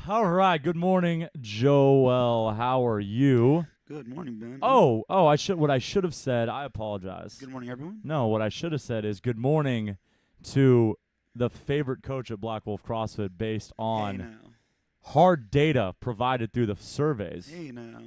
All right. Good morning, Joel. How are you? Good morning, Ben. What I should have said, I apologize. Good morning, everyone. No, what I should have said is good morning to the favorite coach at Black Wolf CrossFit based Hey on now. hard data provided through the surveys. Hey now.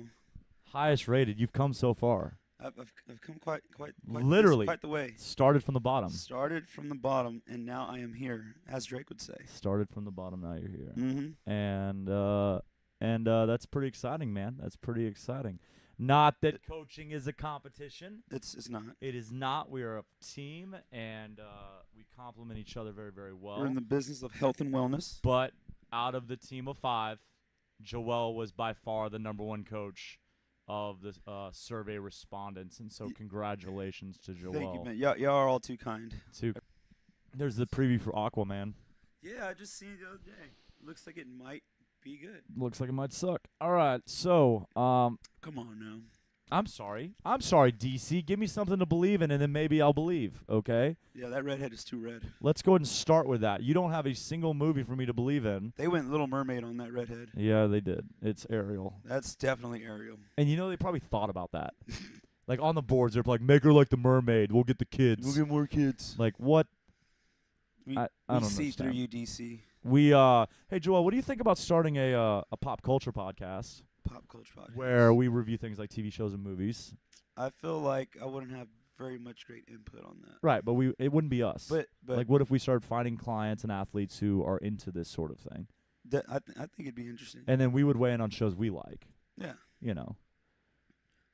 Highest rated. You've come so far. I've come quite Literally. quite the way. Started from the bottom. Started from the bottom, and now I am here, as Drake would say. Started from the bottom, now you're here. Mm-hmm. And that's pretty exciting, man. That's pretty exciting. Not that coaching is a competition. It's not. It is not. We are a team, and we complement each other very, very well. We're in the business of health and wellness. But out of the team of 5, Joel was by far the number 1 coach of the survey respondents, and so congratulations to Joel. Thank you, man. Y'all are all too kind. There's the preview for Aquaman. Yeah, I just seen it the other day. Looks like it might be good. Looks like it might suck. All right, so Come on now. I'm sorry, DC. Give me something to believe in, and then maybe I'll believe, okay? Yeah, that redhead is too red. Let's go ahead and start with that. You don't have a single movie for me to believe in. They went Little Mermaid on that redhead. Yeah, they did. It's Ariel. That's definitely Ariel. And you know, they probably thought about that. Like, on the boards, they're like, make her like the mermaid. We'll get the kids. We'll get more kids. Like, what? We I don't see through understand. you, DC. Hey, Joel, what do you think about starting a pop culture podcast Pop culture podcast. where we review things like TV shows and movies? I feel like I wouldn't have very much great input on that. Right, but it wouldn't be us. But Like, what if we started finding clients and athletes who are into this sort of thing? I think it'd be interesting. And then we would weigh in on shows we like. Yeah. You know.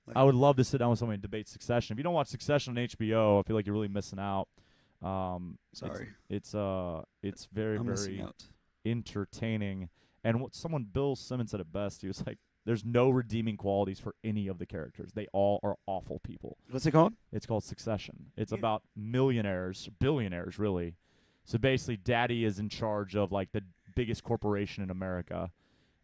Like, I would love to sit down with somebody and debate Succession. If you don't watch Succession on HBO, I feel like you're really missing out. Sorry. It's very, I'm missing very out. entertaining. And what Bill Simmons said it best. He was like, there's no redeeming qualities for any of the characters. They all are awful people. What's it called? It's called Succession. It's Yeah. about millionaires, billionaires, really. So basically, Daddy is in charge of like the biggest corporation in America,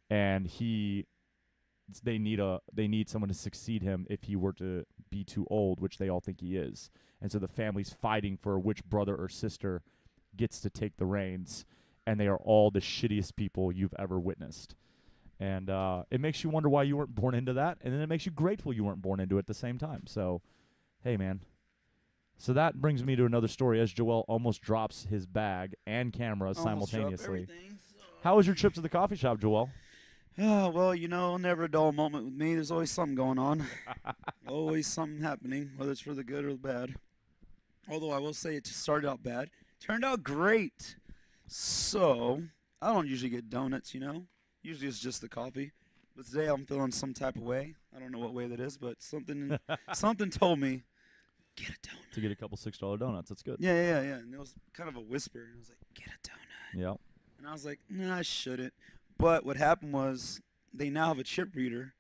and they need someone to succeed him if he were to be too old, which they all think he is. And so the family's fighting for which brother or sister gets to take the reins, and they are all the shittiest people you've ever witnessed. And it makes you wonder why you weren't born into that, and then it makes you grateful you weren't born into it at the same time. So, hey, man. So that brings me to another story as Joel almost drops his bag and camera simultaneously. How was your trip to the coffee shop, Joel? Oh, well, never a dull moment with me. There's always something going on. Always something happening, whether it's for the good or the bad. Although I will say it just started out bad. Turned out great. So, I don't usually get donuts, Usually it's just the coffee. But today I'm feeling some type of way. I don't know what way that is, but something told me, get a donut. To get a couple $6 donuts. That's good. Yeah. And it was kind of a whisper. And I was like, get a donut. Yeah. And I was like, nah, I shouldn't. But what happened was they now have a chip reader.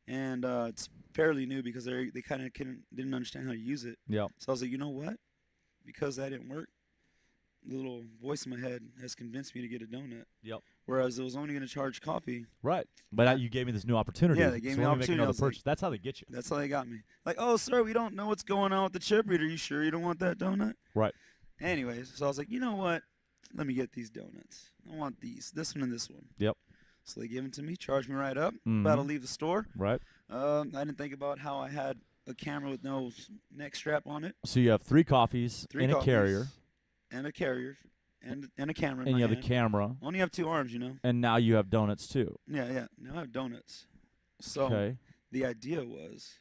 And it's fairly new because they kind of didn't understand how to use it. Yeah. So I was like, you know what? Because that didn't work, the little voice in my head has convinced me to get a donut. Yep. Whereas it was only going to charge coffee. Right. But you gave me this new opportunity. Yeah, they gave me an opportunity. Another purchase. That's how they get you. That's how they got me. Like, oh, sir, we don't know what's going on with the chip reader. You sure you don't want that donut? Right. Anyways, so I was like, you know what? Let me get these donuts. I want these. This one and this one. Yep. So they give them to me, charge me right up. Mm-hmm. About to leave the store. Right. I didn't think about how I had a camera with no neck strap on it. So you have 3 coffees and a carrier. And a carrier. And a camera in and my you have hand. the camera. Only have 2 arms, And now you have donuts too. Yeah. Now I have donuts. So the idea was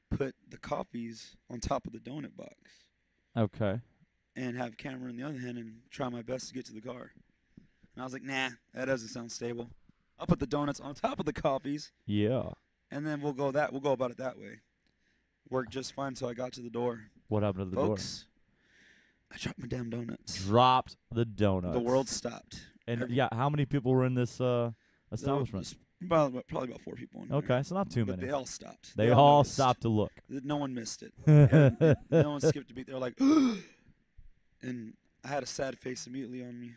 put the coffees on top of the donut box. Okay. And have camera in the other hand and try my best to get to the car. And I was like, nah, that doesn't sound stable. I'll put the donuts on top of the coffees. Yeah. And then we'll go about it that way. Worked just fine until I got to the door. What happened to the Folks, I dropped my damn donuts. Dropped the donuts. The world stopped. And how many people were in this establishment? Probably about 4 people in there. Okay, so not too But many. they all stopped. They all noticed. stopped to look. No one missed it. And no one skipped a beat. They were like, and I had a sad face immediately on me.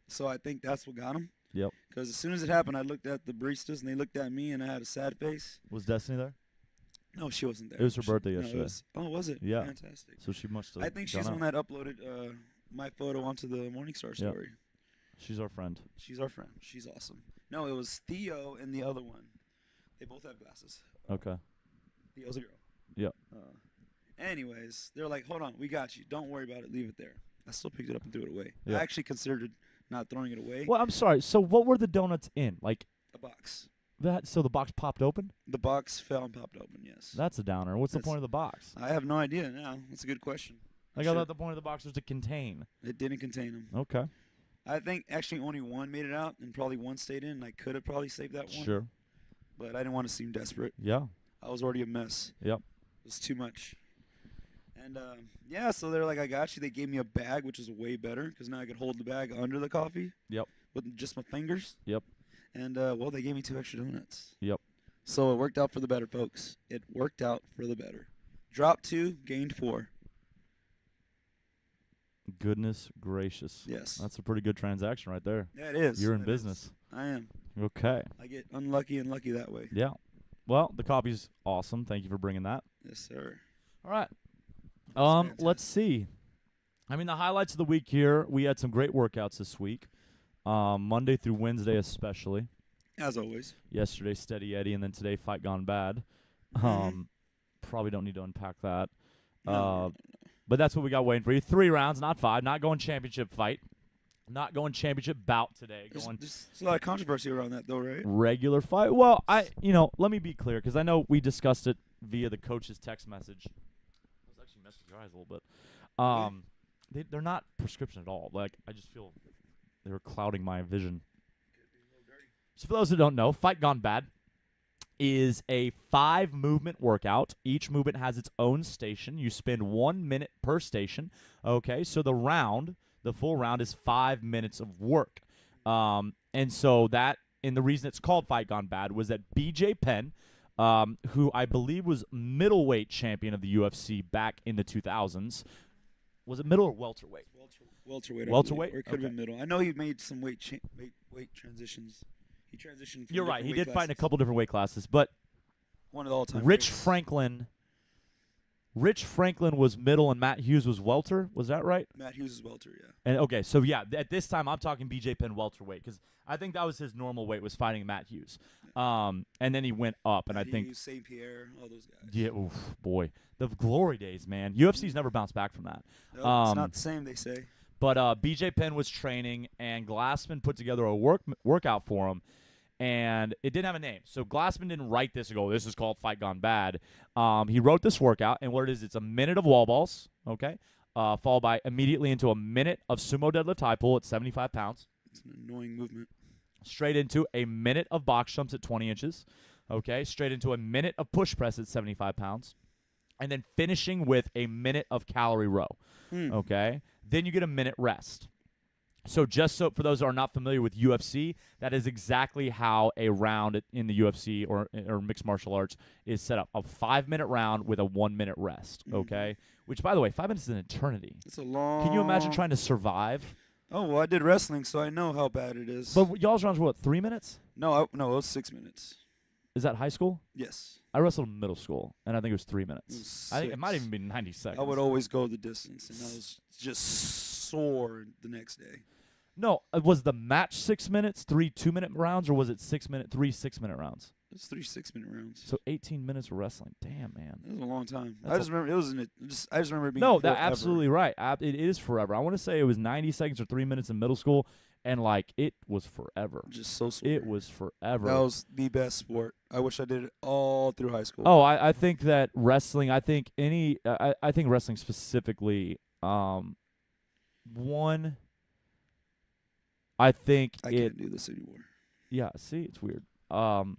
So I think that's what got them. Yep. Because as soon as it happened, I looked at the baristas, and they looked at me, and I had a sad face. Was Destiny there? No, she wasn't there. It was her birthday yesterday. Was it? Yeah. Fantastic. So she must have I think she's the one that uploaded my photo onto the Morningstar story. She's our friend. She's our friend. She's awesome. No, it was Theo and the other one. They both have glasses. Okay. Theo's a girl. Yep. Anyways, they're like, hold on, we got you. Don't worry about it. Leave it there. I still picked it up and threw it away. Yeah. I actually considered not throwing it away. Well, I'm sorry. So what were the donuts in? Like A box. that? So the box popped open? The box fell and popped open, yes. That's a downer. What's the point of the box? I have no idea now. That's a good question. Like I thought the point of the box was to contain. It didn't contain them. Okay. I think actually only one made it out and probably one stayed in. I could have probably saved that one. Sure. But I didn't want to seem desperate. Yeah. I was already a mess. Yep. It was too much. And, yeah, so they're like, I got you. They gave me a bag, which is way better because now I could hold the bag under the coffee. Yep. With just my fingers. Yep. And, well, they gave me 2 extra donuts. Yep. So it worked out for the better, folks. It worked out for the better. Dropped 2, gained 4. Goodness gracious. Yes. That's a pretty good transaction right there. Yeah, it is. You're in It business. is. I am. Okay. I get unlucky and lucky that way. Yeah. Well, the coffee's awesome. Thank you for bringing that. Yes, sir. All right. That's Let's see. I mean, the highlights of the week here, we had some great workouts this week. Monday through Wednesday especially. As always. Yesterday, Steady Eddie, and then today, Fight Gone Bad. Mhm. Probably don't need to unpack that. No. But that's what we got waiting for you. 3 rounds, not 5. Not going championship fight. Not going championship bout today. Going There's a lot of controversy around that, though, right? regular fight. Well, let me be clear because I know we discussed it via the coach's text message. I was actually messing your eyes a little bit. They're not prescription at all. Like I just feel they were clouding my vision. So for those who don't know, Fight Gone Bad is a 5-movement workout. Each movement has its own station. You spend 1 minute per station. Okay, so the full round is 5 minutes of work. And so and the reason it's called Fight Gone Bad was that BJ Penn, who I believe was middleweight champion of the UFC back in the 2000s. Was it middle or welterweight? Welterweight. Welterweight? Or it could have been middle. I know he made some weight transitions. He transitioned from You're right. He different did weight fight in a classes. couple different weight classes, but One of the all-time Rich greats. Franklin was middle and Matt Hughes was welter. Was that right? Matt Hughes is welter, yeah. And okay, so yeah, at this time I'm talking BJ Penn welterweight because I think that was his normal weight was fighting Matt Hughes. And then he went up, and Matt I think Hughes, St. Pierre, all those guys. yeah, oof, boy, the glory days, man. UFC's never bounced back from that. Nope, it's not the same, they say. But BJ Penn was training, and Glassman put together a workout for him, and it didn't have a name. So Glassman didn't write this and go, this is called Fight Gone Bad. He wrote this workout, and what it is, it's a minute of wall balls, okay, followed by immediately into a minute of sumo deadlift high pull at 75 pounds. It's an annoying movement. Straight into a minute of box jumps at 20 inches, okay, straight into a minute of push press at 75 pounds, and then finishing with a minute of calorie row, okay? Then you get a minute rest. So for those who are not familiar with UFC, that is exactly how a round in the UFC or mixed martial arts is set up. A 5-minute round with a 1-minute rest, okay? Which, by the way, 5 minutes is an eternity. It's a long... Can you imagine trying to survive? Oh, well, I did wrestling, so I know how bad it is. But y'all's rounds were what, 3 minutes? No, it was 6 minutes. Is that high school? Yes. I wrestled in middle school, and I think it was 3 minutes. It was I think it 6. might even be 90 seconds. I would always go the distance, and I was just sore the next day. No, was the match 6 minutes, 3 2-minute rounds, or was it 3 6-minute rounds? It was 3 6-minute rounds. So 18 minutes of wrestling. Damn, man. It was a long time. That's I just remember it was I just remember it being No, forever. that's absolutely right. It is forever. I want to say it was 90 seconds or 3 minutes in middle school, and like it was forever. Just so sore. It was forever. That was the best sport. I wish I did it all through high school. Oh, I think that wrestling. I think I think wrestling specifically. One. I think I can't do this anymore. Yeah, see, it's weird. One,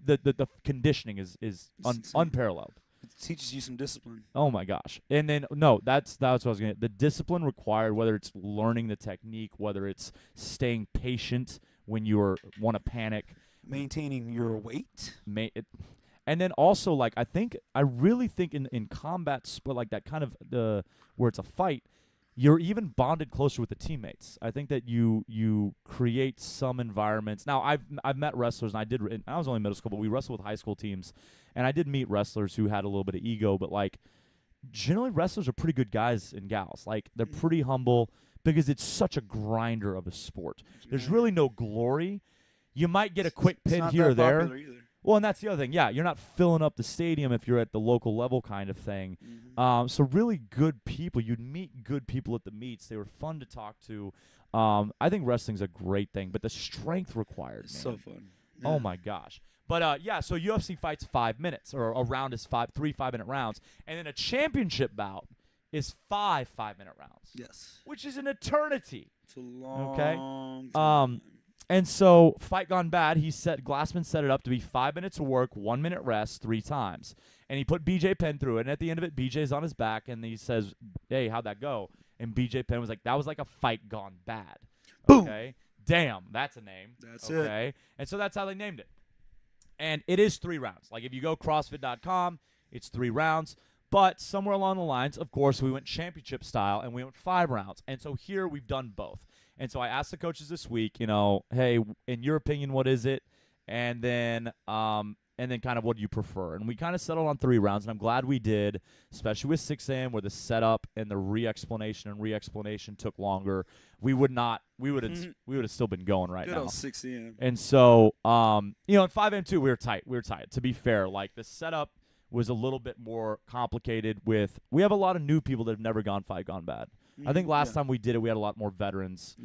the conditioning is Insane. unparalleled. It teaches you some discipline. Oh my gosh. And then that's what I was gonna. The discipline required, whether it's learning the technique, whether it's staying patient when you want to panic, Maintaining your weight. And then also like I really think in combat sport like that kind of where it's a fight, you're even bonded closer with the teammates. I think that you create some environments. Now I've met wrestlers, and I was only in middle school, but we wrestled with high school teams, and I did meet wrestlers who had a little bit of ego, but like generally wrestlers are pretty good guys and gals. Like they're pretty humble, because it's such a grinder of a sport. There's really no glory. You might get a quick It's pin not here or that there. popular either. Well, and that's the other thing. Yeah, you're not filling up the stadium if you're at the local level kind of thing. So really good people. You'd meet good people at the meets. They were fun to talk to. I think wrestling's a great thing, but the strength required, It's man. so fun. Oh Yeah. my gosh. But yeah, so UFC fights 5 minutes, or a round is 3 5-minute rounds, and then a championship bout is 5 5-minute rounds, Yes. which is an eternity. It's a long Okay. time. And so, Fight Gone Bad, Glassman set it up to be 5 minutes of work, 1 minute rest, 3 times. And he put BJ Penn through it. And at the end of it, BJ's on his back, and he says, hey, how'd that go? And BJ Penn was like, that was like a fight gone bad. Boom. Okay? Damn, that's a name. That's it. Okay? And so that's how they named it. And it is 3 rounds. Like, if you go CrossFit.com, it's 3 rounds. But somewhere along the lines, of course, we went championship style, and we went 5 rounds. And so here we've done both. And so I asked the coaches this week, hey, in your opinion, what is it? And then kind of what do you prefer? And we kind of settled on 3 rounds, and I'm glad we did, especially with 6 a.m. where the setup and the re-explanation took longer. We would have still been going right Good now. old 6 a.m. And so, at 5 a.m. too, we were tight. To be fair, like the setup was a little bit more complicated we have a lot of new people that have never gone Fight Gone Bad. I think last time we did it, we had a lot more veterans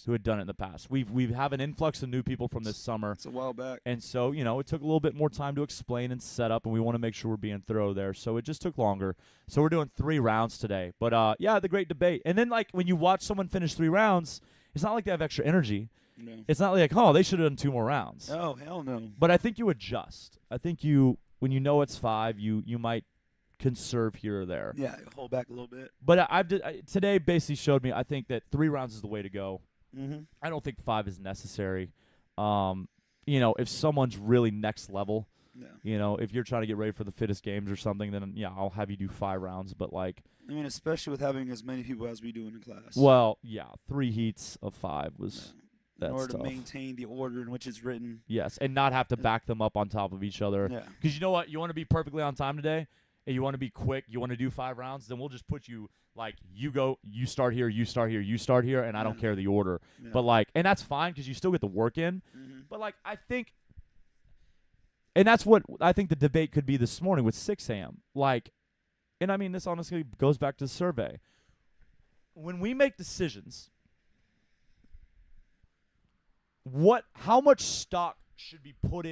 who had done it in the past. We have an influx of new people from this summer. It's a while back. And so, it took a little bit more time to explain and set up, and we want to make sure we're being thorough there. So it just took longer. So we're doing 3 rounds today. But, yeah, the great debate. And then, like, when you watch someone finish 3 rounds, it's not like they have extra energy. No. It's not like, they should have done 2 more rounds. Oh, hell no. But I think you adjust. I think when you know it's 5, you might conserve here or there. Yeah, hold back a little bit. But today basically showed me I think that 3 rounds is the way to go. Mm-hmm. I don't think 5 is necessary. If someone's really next level, if you're trying to get ready for the fittest games or something, then yeah, I'll have you do 5 rounds. But like, I mean, especially with having as many people as we do in the class. Well, yeah, 3 heats of 5 was. In order tough. to maintain the order in which it's written. Yes, and not have to back them up on top of each other. Yeah. Because you know what? You want to be perfectly on time today, and you want to be quick, you want to do 5 rounds, then we'll just put you, like, you start here, you start here, you start here, and I don't care the order. Yeah. But, like, and that's fine because you still get the work in. Mm-hmm. But, like, I think, and that's what I think the debate could be this morning with 6 a.m. Like, and I mean, this honestly goes back to the survey. When we make decisions, how much stock should be put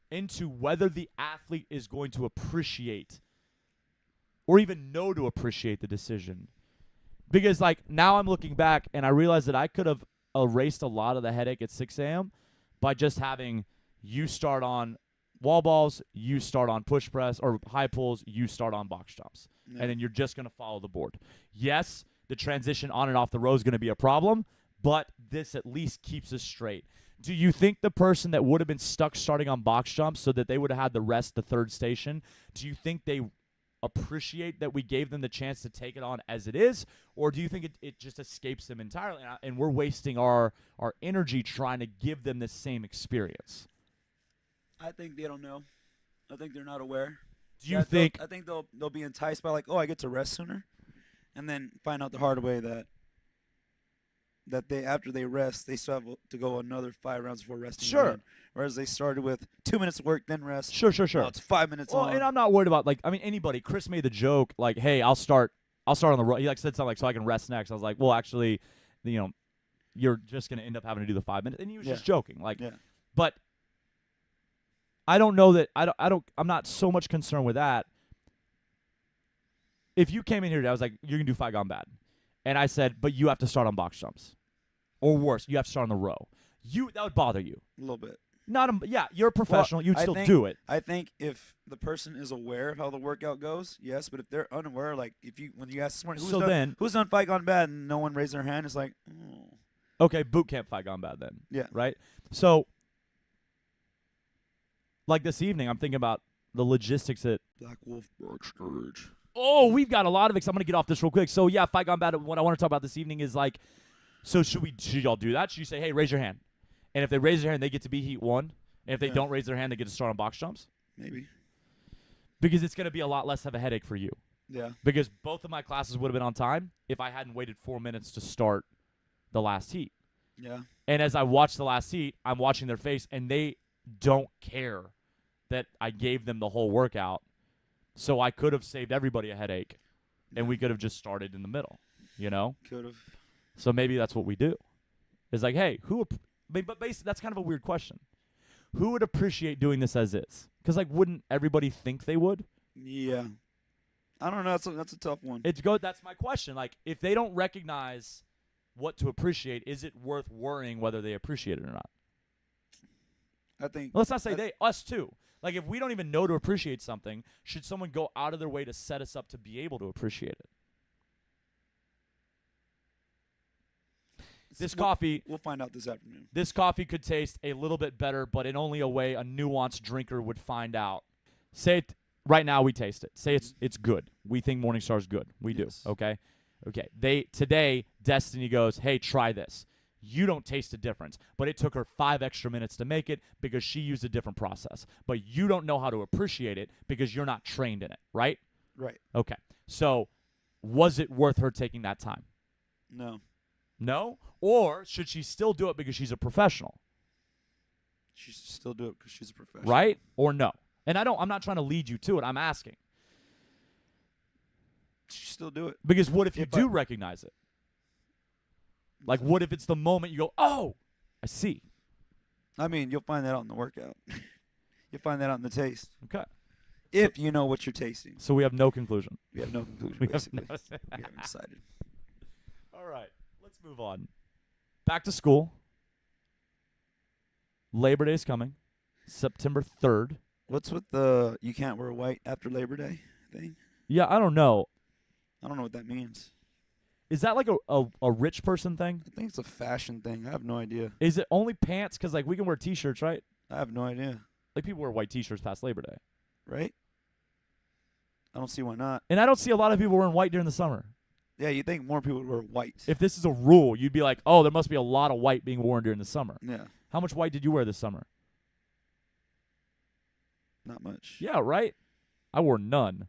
into whether the athlete is going to appreciate or even know to appreciate the decision? Because, like, now I'm looking back and I realize that I could have erased a lot of the headache at 6 a.m. by just having you start on wall balls, you start on push press, or high pulls, you start on box jumps. Yeah. And then you're just going to follow the board. Yes, the transition on and off the row is going to be a problem, but this at least keeps us straight. Do you think the person that would have been stuck starting on box jumps so that they would have had the rest, the third station, do you think they appreciate that we gave them the chance to take it on as it is? Or do you think it just escapes them entirely and we're wasting our energy trying to give them the same experience? I think they don't know. I think they're not aware. Do you think... I think they'll be enticed by, like, oh, I get to rest sooner, and then find out the hard way that they, after they rest, they still have to go another 5 rounds before resting. Sure. Again. Whereas they started with 2 minutes of work, then rest. Sure. Now it's 5 minutes Well, on. and I'm not worried about, like, I mean, anybody. Chris made the joke, like, hey, I'll start on the row. He, like, said something like, so I can rest next. I was like, well, actually, you're just going to end up having to do the 5 minutes. And he was just joking. Like, but I don't know that, I'm not so much concerned with that. If you came in here today, I was like, you're going to do Fight Gone Bad. And I said, but you have to start on box jumps. Or worse, you have to start on the row. That would bother you. A little bit. Yeah, you're a professional. You'd still do it. I think if the person is aware of how the workout goes, yes. But if they're unaware, like when you ask this morning, who's done Fight Gone Bad, and no one raised their hand, it's like, oh. Okay, boot camp Fight Gone Bad then. Yeah. Right? So, like this evening, I'm thinking about the logistics at Black Wolf backstage. Oh, we've got a lot of I'm going to get off this real quick. So, yeah, Fight Gone Bad, what I want to talk about this evening is, like, so should y'all do that? Should you say, hey, raise your hand? And if they raise their hand, they get to be heat 1. And if they don't raise their hand, they get to start on box jumps? Maybe. Because it's going to be a lot less of a headache for you. Yeah. Because both of my classes would have been on time if I hadn't waited 4 minutes to start the last heat. Yeah. And as I watch the last heat, I'm watching their face, and they don't care that I gave them the whole workout. So I could have saved everybody a headache, and we could have just started in the middle, you know? Could have. So maybe that's what we do. It's like, hey, but basically that's kind of a weird question. Who would appreciate doing this as is? Because, like, wouldn't everybody think they would? Yeah. I don't know. That's a tough one. That's my question. Like, if they don't recognize what to appreciate, is it worth worrying whether they appreciate it or not? I think. Let's not say us too. Like, if we don't even know to appreciate something, should someone go out of their way to set us up to be able to appreciate it? This coffee. We'll find out this afternoon. This coffee could taste a little bit better, but in only a way a nuanced drinker would find out. Say it right now. We taste it. Say it's good. We think Morningstar's good. We do. Okay. Today Destiny goes, hey, try this. You don't taste a difference, but it took her 5 extra minutes to make it because she used a different process. But you don't know how to appreciate it because you're not trained in it, right? Right. Okay. So was it worth her taking that time? No. No? Or should she still do it because she's a professional? She should still do it because she's a professional. Right? Or no? And I'm not trying to lead you to it. I'm asking. She should still do it. Because what if you do recognize it? Like, what if it's the moment you go, oh, I see. I mean, you'll find that out in the workout. You'll find that out in the taste. Okay. If you know what you're tasting. So we have no conclusion. We have no conclusion, basically. We haven't decided. All right. Let's move on. Back to school. Labor Day is coming. September 3rd. What's with the you can't wear white after Labor Day thing? Yeah, I don't know. I don't know what that means. Is that like a rich person thing? I think it's a fashion thing. I have no idea. Is it only pants? Because, like, we can wear T-shirts, right? I have no idea. Like, people wear white T-shirts past Labor Day. Right? I don't see why not. And I don't see a lot of people wearing white during the summer. Yeah, you think more people would wear white. If this is a rule, you'd be like, oh, there must be a lot of white being worn during the summer. Yeah. How much white did you wear this summer? Not much. Yeah, right? I wore none.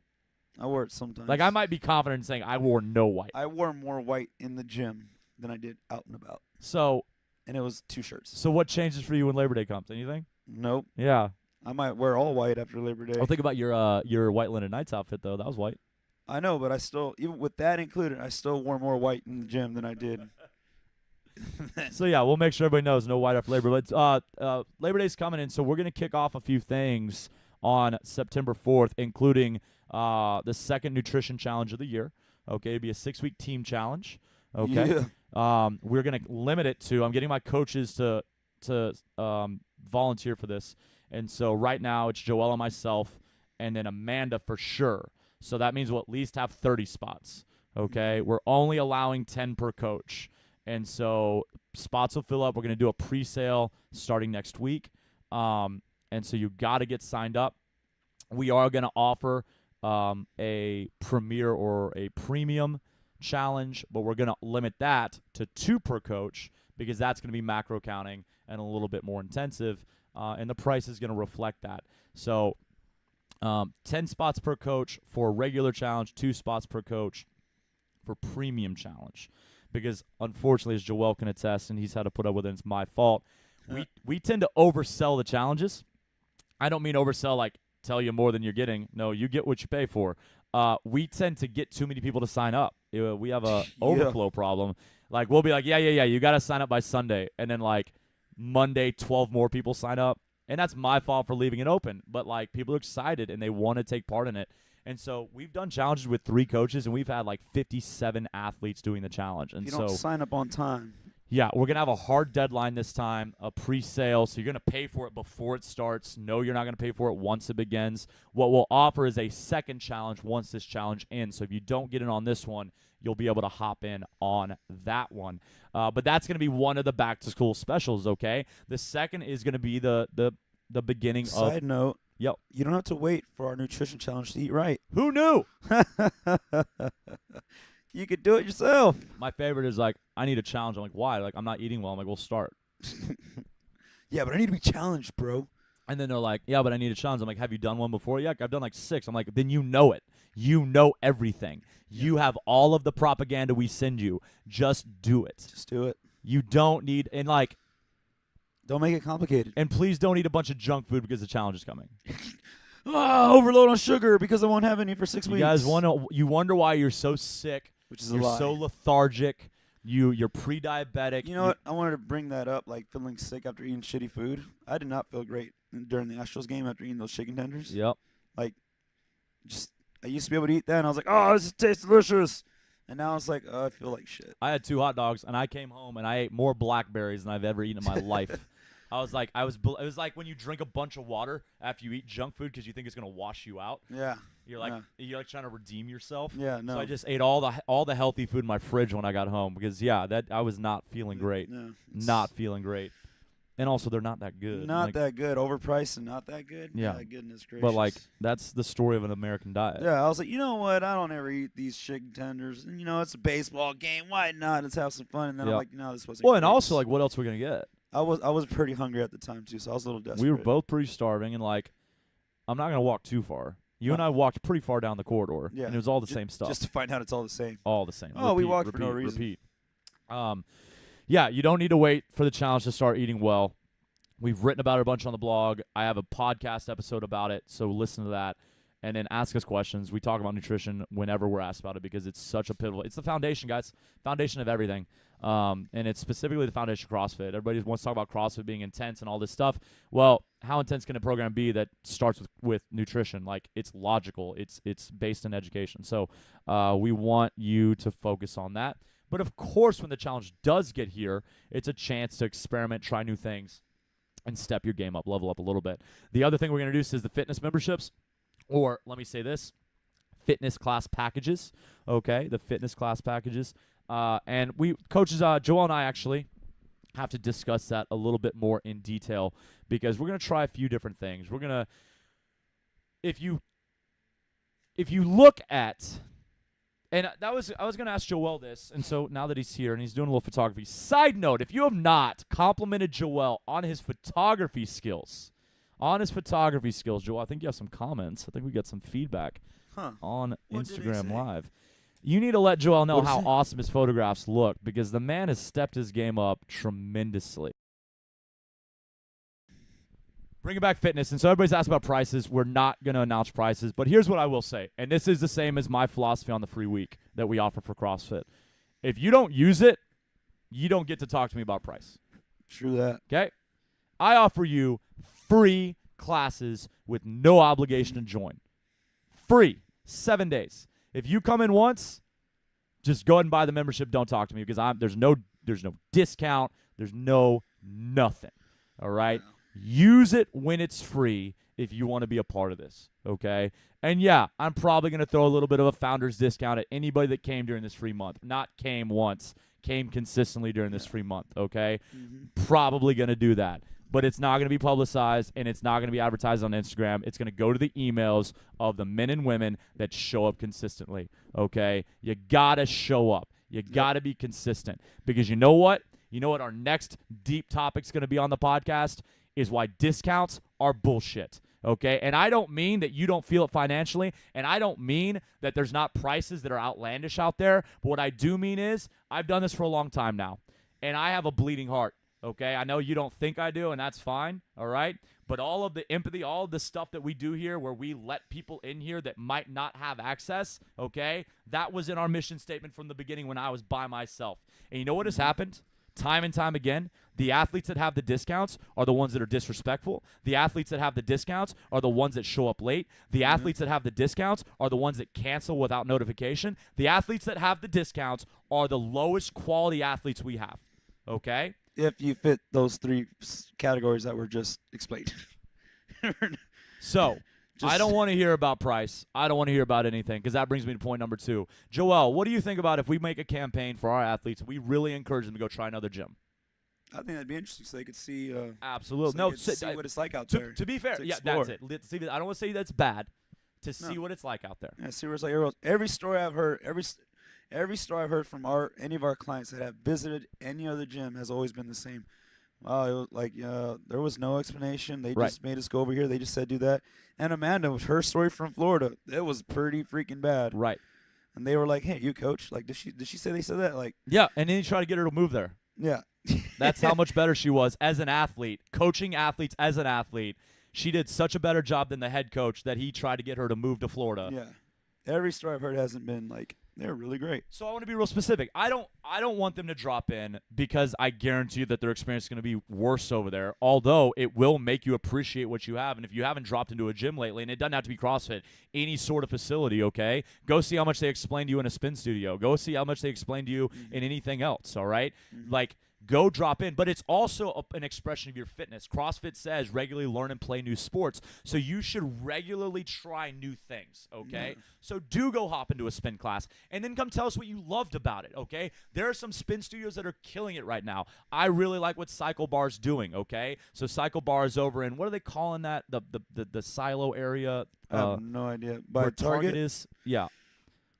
I wore it sometimes. Like, I might be confident in saying I wore no white. I wore more white in the gym than I did out and about. So, and it was 2 shirts. So what changes for you when Labor Day comes? Anything? Nope. Yeah. I might wear all white after Labor Day. I'll think about your White Linen Nights outfit, though. That was white. I know, but I still, even with that included, I still wore more white in the gym than I did. So, yeah, we'll make sure everybody knows no white after Labor. But Labor Day's coming in, so we're going to kick off a few things on September 4th, including the second nutrition challenge of the year. Okay, it'll be a 6-week team challenge. Okay, we're gonna limit it to. I'm getting my coaches to volunteer for this, and so right now it's Joelle and myself, and then Amanda for sure. So that means we'll at least have 30 spots. Okay, we're only allowing 10 per coach, and so spots will fill up. We're gonna do a pre-sale starting next week, and so you got to get signed up. We are gonna offer a premier or a premium challenge, but we're going to limit that to 2 per coach because that's going to be macro counting and a little bit more intensive, and the price is going to reflect that. So 10 spots per coach for regular challenge, 2 spots per coach for premium challenge, because unfortunately, as Joel can attest, and he's had to put up with it, it's my fault, we tend to oversell the challenges. I don't mean oversell like tell you more than you're getting. No, you get what you pay for. We tend to get too many people to sign up. We have a overflow problem. Like, we'll be like, yeah, you got to sign up by Sunday. And then, like, Monday, 12 more people sign up. And that's my fault for leaving it open. But, like, people are excited, and they want to take part in it. And so we've done challenges with 3 coaches, and we've had, like, 57 athletes doing the challenge. And you don't sign up on time. Yeah, we're going to have a hard deadline this time, a pre-sale, so you're going to pay for it before it starts. No, you're not going to pay for it once it begins. What we'll offer is a second challenge once this challenge ends. So if you don't get in on this one, you'll be able to hop in on that one. But that's going to be one of the back-to-school specials, okay? The second is going to be the beginning of... Side note. Yep. You don't have to wait for our nutrition challenge to eat right. Who knew? You could do it yourself. My favorite is like, I need a challenge. I'm like, why? Like, I'm not eating well. I'm like, we'll start. Yeah, but I need to be challenged, bro. And then they're like, yeah, but I need a challenge. I'm like, have you done one before? Yeah, I've done like 6. I'm like, then you know it. You know everything. Yeah. You have all of the propaganda we send you. Just do it. Just do it. You don't need – and, like – Don't make it complicated. and please don't eat a bunch of junk food because the challenge is coming. Overload on sugar because I won't have any for 6 weeks. You guys you wonder why you're so sick. Which is a You're lie. so lethargic. You're pre-diabetic. You know what? I wanted to bring that up, like feeling sick after eating shitty food. I did not feel great during the Astros game after eating those chicken tenders. Yep. Like, just I used to be able to eat that, and I was like, oh, this tastes delicious. And now it's like, oh, I feel like shit. I had 2 hot dogs, and I came home, and I ate more blackberries than I've ever eaten in my life. I was like, it was like when you drink a bunch of water after you eat junk food because you think it's going to wash you out. Yeah. You're like trying to redeem yourself. Yeah, no. So I just ate all the healthy food in my fridge when I got home because that I was not feeling great. No, Not feeling great. And also they're not that good. Not that good. Overpriced and not that good. Yeah. Goodness gracious. But like that's the story of an American diet. Yeah, I was like, you know what? I don't ever eat these chicken tenders. And it's a baseball game. Why not? Let's have some fun. And then I'm like, no, this wasn't. Well, and also like, what else are we gonna get? I was pretty hungry at the time too, so I was a little desperate. We were both pretty starving, and like, I'm not gonna walk too far. You and I walked pretty far down the corridor, and it was all the same stuff. Just to find out it's all the same. All the same. Oh, we walked for no reason. Repeat. Yeah, you don't need to wait for the challenge to start eating well. We've written about it a bunch on the blog. I have a podcast episode about it, so listen to that. And then ask us questions. We talk about nutrition whenever we're asked about it because it's such a pivotal. It's the foundation, guys. Foundation of everything. And it's specifically the foundation of CrossFit. Everybody wants to talk about CrossFit being intense and all this stuff. Well, how intense can a program be that starts with nutrition? Like, it's logical. It's based in education. So we want you to focus on that. But, of course, when the challenge does get here, it's a chance to experiment, try new things, and step your game up, level up a little bit. The other thing we're going to do is the fitness memberships, or let me say this, fitness class packages, okay, the fitness class packages. And we, coaches, Joel and I actually have to discuss that a little bit more in detail because we're going to try a few different things. We're going to, if you look at, and I was going to ask Joel this, and so now that he's here and he's doing a little photography, side note, if you have not complimented Joel on his photography skills, Joel, I think you have some comments. I think we got some feedback on Instagram Live. You need to let Joel know how awesome his photographs look because the man has stepped his game up tremendously. Bringing back fitness, and so everybody's asked about prices. We're not going to announce prices, but here's what I will say, and this is the same as my philosophy on the free week that we offer for CrossFit. If you don't use it, you don't get to talk to me about price. True that. Okay? I offer you free classes with no obligation to join. Free. 7 days. If you come in once, just go ahead and buy the membership. Don't talk to me because there's no discount. There's no nothing. All right? Yeah. Use it when it's free if you want to be a part of this, okay? And yeah, I'm probably going to throw a little bit of a founder's discount at anybody that came during this free month. Not came once, came consistently during this free month, okay? Mm-hmm. Probably going to do that. But it's not going to be publicized, and it's not going to be advertised on Instagram. It's going to go to the emails of the men and women that show up consistently, okay? You got to show up. You got to be consistent because you know what? You know what our next deep topic's going to be on the podcast is why discounts are bullshit, okay? And I don't mean that you don't feel it financially, and I don't mean that there's not prices that are outlandish out there, but what I do mean is I've done this for a long time now, and I have a bleeding heart, okay? I know you don't think I do, and that's fine, all right? But all of the empathy, all of the stuff that we do here where we let people in here that might not have access, okay, that was in our mission statement from the beginning when I was by myself. And you know what has happened? Time and time again, the athletes that have the discounts are the ones that are disrespectful. The athletes that have the discounts are the ones that show up late. The athletes that have the discounts are the ones that cancel without notification. The athletes that have the discounts are the lowest quality athletes we have, okay? If you fit those three categories that were just explained. So, I don't want to hear about price. I don't want to hear about anything because that brings me to point number 2. Joel, what do you think about if we make a campaign for our athletes, we really encourage them to go try another gym? I think that'd be interesting so they could see. Absolutely. So see what it's like out there. To be fair, yeah, that's it. See, I don't want to say that's bad. To see what it's like out there. Yeah, see what it's like. Every story I've heard, every story I've heard from any of our clients that have visited any other gym has always been the same. Wow, it was like there was no explanation. They just made us go over here. They just said do that. And Amanda, with her story from Florida, it was pretty freaking bad. Right. And they were like, "Hey, you coach? Like, did she say they said that? Like, yeah." And then you try to get her to move there. Yeah. That's how much better she was as an athlete, coaching athletes as an athlete. She did such a better job than the head coach that he tried to get her to move to Florida. Yeah. Every story I've heard hasn't been like they're really great. So I want to be real specific. I don't want them to drop in because I guarantee you that their experience is going to be worse over there. Although it will make you appreciate what you have. And if you haven't dropped into a gym lately, and it doesn't have to be CrossFit, any sort of facility, okay? Go see how much they explain to you in a spin studio. Go see how much they explain to you in anything else, all right? Like, go drop in. But it's also an expression of your fitness. CrossFit says regularly learn and play new sports. So you should regularly try new things, okay? Yeah. So do go hop into a spin class and then come tell us what you loved about it, okay? There are some spin studios that are killing it right now. I really like what Cycle Bar's doing, okay? So Cycle Bar is over in, what are they calling that? The silo area? I have no idea. By Where Target is? Yeah.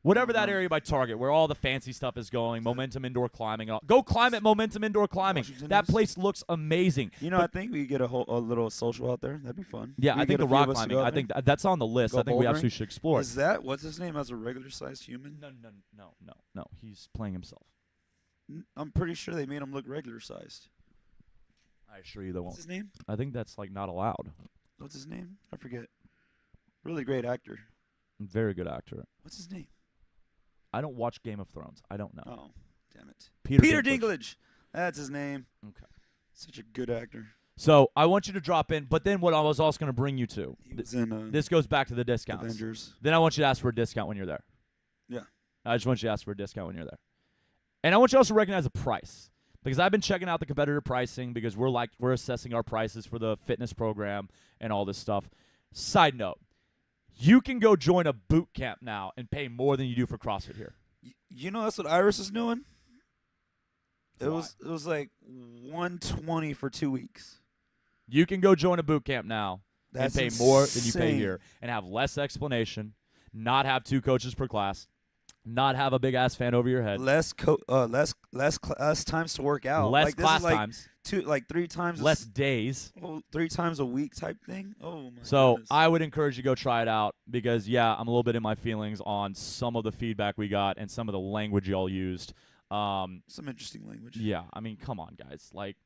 Whatever that area by Target, where all the fancy stuff is going, Momentum Indoor Climbing. Go climb at Momentum Indoor Climbing. Washington That is? place looks amazing. You know, I think we could get a little social out there. That'd be fun. Yeah, We I think get the a few rock of us to climbing, go out I there. think that's on the list. Go I think we bouldering? absolutely should explore it. Is that what's his name as a regular sized human? No. He's playing himself. I'm pretty sure they made him look regular sized. I assure you they What's won't. his name? I think that's like not allowed. What's his name? I forget. Really great actor. Very good actor. What's his name? I don't watch Game of Thrones. I don't know. Oh, damn it. Peter Dinklage. That's his name. Okay. Such a good actor. So I want you to drop in, but then what I was also going to bring you to, He was in this goes back to the discounts. Avengers. Then I want you to ask for a discount when you're there. Yeah. I just want you to ask for a discount when you're there. And I want you also to recognize the price. Because I've been checking out the competitor pricing because we're assessing our prices for the fitness program and all this stuff. Side note, you can go join a boot camp now and pay more than you do for CrossFit here. You know that's what Iris is doing? It Why? was like $120 for 2 weeks. You can go join a boot camp now That's and pay more than you pay insane. here and have less explanation, not have 2 coaches per class, not have a big ass fan over your head, Less times to work out. less like, this class is like times, 3 times less days. 3 times a week type thing. Oh my So goodness. I would encourage you to go try it out because, yeah, I'm a little bit in my feelings on some of the feedback we got and some of the language y'all used. Some interesting language. Yeah, I mean, come on, guys. Like,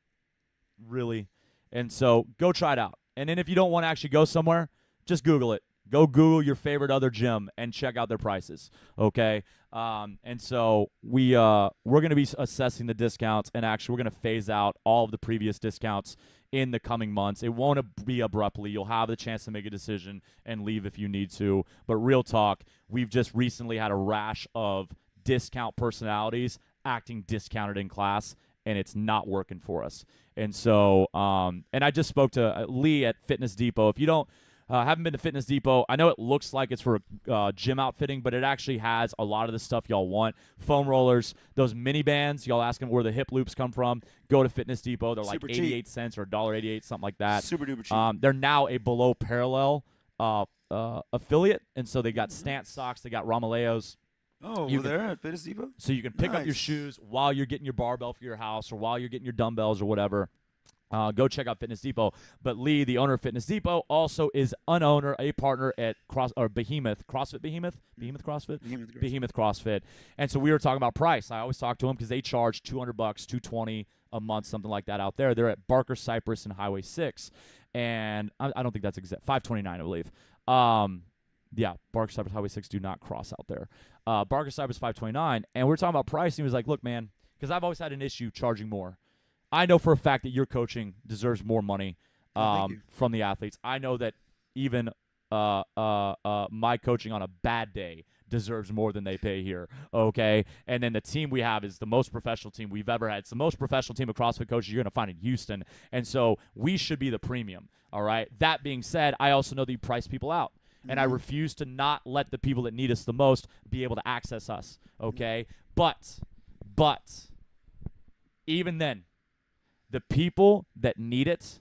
really? And so go try it out. And then if you don't want to actually go somewhere, just Google it. Go Google your favorite other gym and check out their prices, okay? And so we're going to be assessing the discounts, and actually we're going to phase out all of the previous discounts in the coming months. It won't be abruptly. You'll have the chance to make a decision and leave if you need to. But real talk, we've just recently had a rash of discount personalities acting discounted in class, and it's not working for us. And so, and I just spoke to Lee at Fitness Depot. If you don't haven't been to Fitness Depot, I know it looks like it's for gym outfitting, but it actually has a lot of the stuff y'all want. Foam rollers, those mini bands, y'all ask them where the hip loops come from. Go to Fitness Depot. They're Super like cheap. 88 cents or $1.88, something like that. Super duper cheap. They're now a below parallel affiliate, and so they got Stance socks, they got Romaleos. Oh, you we're there at Fitness Depot? So you can pick up your Nice. shoes while you're getting your barbell for your house or while you're getting your dumbbells or whatever. Go check out Fitness Depot. But Lee, the owner of Fitness Depot, also is a partner at Behemoth CrossFit. Behemoth CrossFit. Behemoth CrossFit. And so we were talking about price. I always talk to them because they charge $200, $220 a month, something like that out there. They're at Barker Cypress and Highway 6, and I don't think that's exact. $529, I believe. Yeah, Barker Cypress, Highway 6 do not cross out there. Barker Cypress, $529, and we're talking about price. And he was like, "Look, man, because I've always had an issue charging more. I know for a fact that your coaching deserves more money Thank you. from the athletes. I know that even my coaching on a bad day deserves more than they pay here, okay? And then the team we have is the most professional team we've ever had. It's the most professional team of CrossFit coaches you're going to find in Houston, and so we should be the premium, all right? That being said, I also know that you price people out, and I refuse to not let the people that need us the most be able to access us, okay? But even then, the people that need it,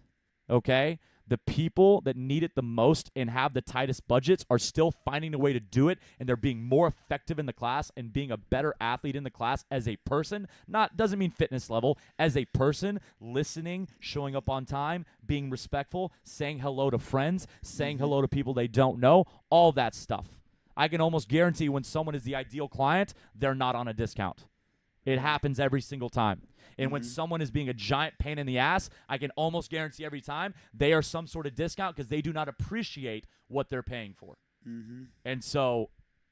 okay, the people that need it the most and have the tightest budgets are still finding a way to do it, and they're being more effective in the class and being a better athlete in the class as a person. Doesn't mean fitness level, as a person, listening, showing up on time, being respectful, saying hello to friends, saying hello to people they don't know, all that stuff. I can almost guarantee when someone is the ideal client, they're not on a discount. It happens every single time. And when Mhm. someone is being a giant pain in the ass, I can almost guarantee every time they are some sort of discount because they do not appreciate what they're paying for. Mhm. And so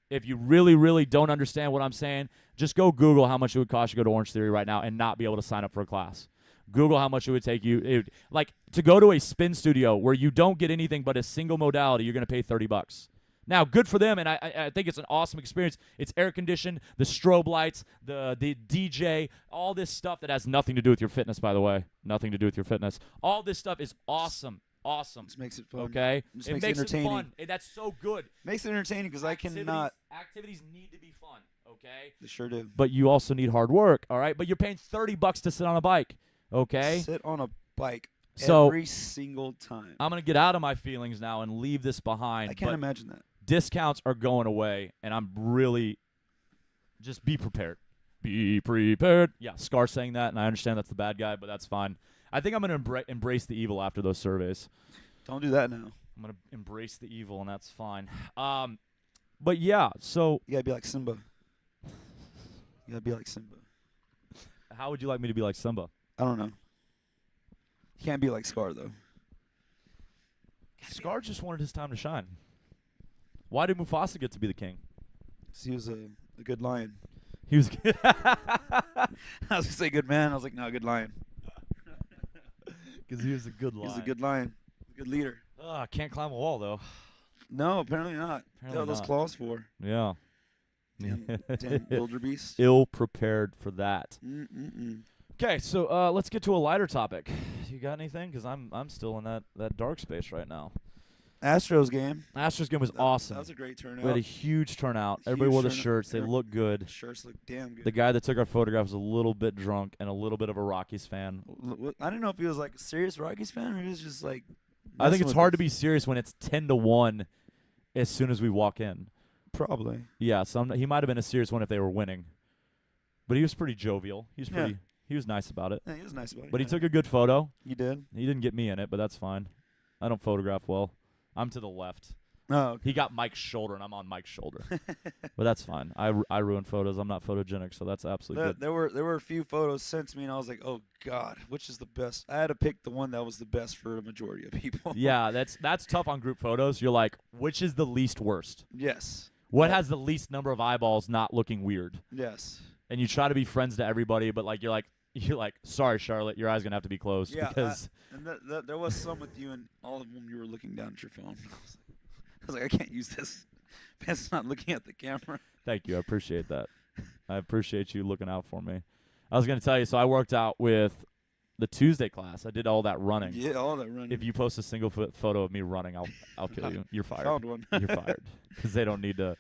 if you really, really don't understand what I'm saying, just go Google how much it would cost you to go to Orange Theory right now and not be able to sign up for a class. Google how much it would take you. Like, to go to a spin studio where you don't get anything but a single modality, you're going to pay $30. Now, good for them, and I think it's an awesome experience. It's air conditioned, the strobe lights, the DJ, all this stuff that has nothing to do with your fitness, by the way. Nothing to do with your fitness. All this stuff is awesome. Awesome. Just makes it fun. Okay? Just It makes makes it it entertaining. fun. And that's so good. Makes it entertaining because I cannot. Activities need to be fun, okay? They sure do. But you also need hard work, all right? But you're paying $30 to sit on a bike, okay? Sit on a bike So, every single time. I'm going to get out of my feelings now and leave this behind. I can't but imagine that. discounts are going away, and I'm really just be prepared. Be prepared. Yeah, Scar saying that, and I understand that's the bad guy, but that's fine. I think I'm going to embrace the evil after those surveys. Don't do that now. I'm going to embrace the evil, and that's fine. But yeah, so You gotta be like Simba. You gotta be like Simba. how would you like me to be like Simba? I don't know. You can't be like Scar though. Scar just wanted his time to shine. Why did Mufasa get to be the king? 'Cause he was a good lion. He was I was gonna say good man. I was like, no, good lion. because he was a good lion. He was a good lion. Good leader. Can't climb a wall though. No, apparently not. Apparently What are those not. claws for? Yeah. Damn wildebeest. Ill prepared for that. Mm-mm-mm. Okay, so let's get to a lighter topic. You got anything? Because I'm still in that dark space right now. Astros game. Astros game was awesome. That was a great turnout. We had a huge turnout. Huge Everybody wore the turnout. shirts. They looked good. Shirts look damn good. The guy that took our photograph was a little bit drunk and a little bit of a Rockies fan. I didn't know if he was like a serious Rockies fan or he was just like. I think messing it's with hard to us. be serious when it's 10-1 as soon as we walk in. Probably. Yeah, so he might have been a serious one if they were winning. But he was pretty jovial. He was nice about it. Yeah, he was nice about it. But he took a good photo. You did? He didn't get me in it, but that's fine. I don't photograph well. I'm to the left. Oh, okay. He got Mike's shoulder, and I'm on Mike's shoulder. But that's fine. I ruin photos. I'm not photogenic, so that's absolutely good. There were a few photos sent to me, and I was like, oh, God, which is the best? I had to pick the one that was the best for a majority of people. Yeah, that's tough on group photos. You're like, which is the least worst? Yes. What has the least number of eyeballs not looking weird? Yes. And you try to be friends to everybody, but like you're like, sorry, Charlotte, your eye's gonna have to be closed Yeah, because and there was some with you, and all of them you were looking down at your phone. I was like, I can't use this. Ben's not looking at the camera. Thank you, I appreciate that. I appreciate you looking out for me. I was gonna tell you, so I worked out with the Tuesday class. I did all that running. Yeah, all that running. If you post a single photo of me running, I'll kill you. You're fired. Found one. You're fired because they don't need to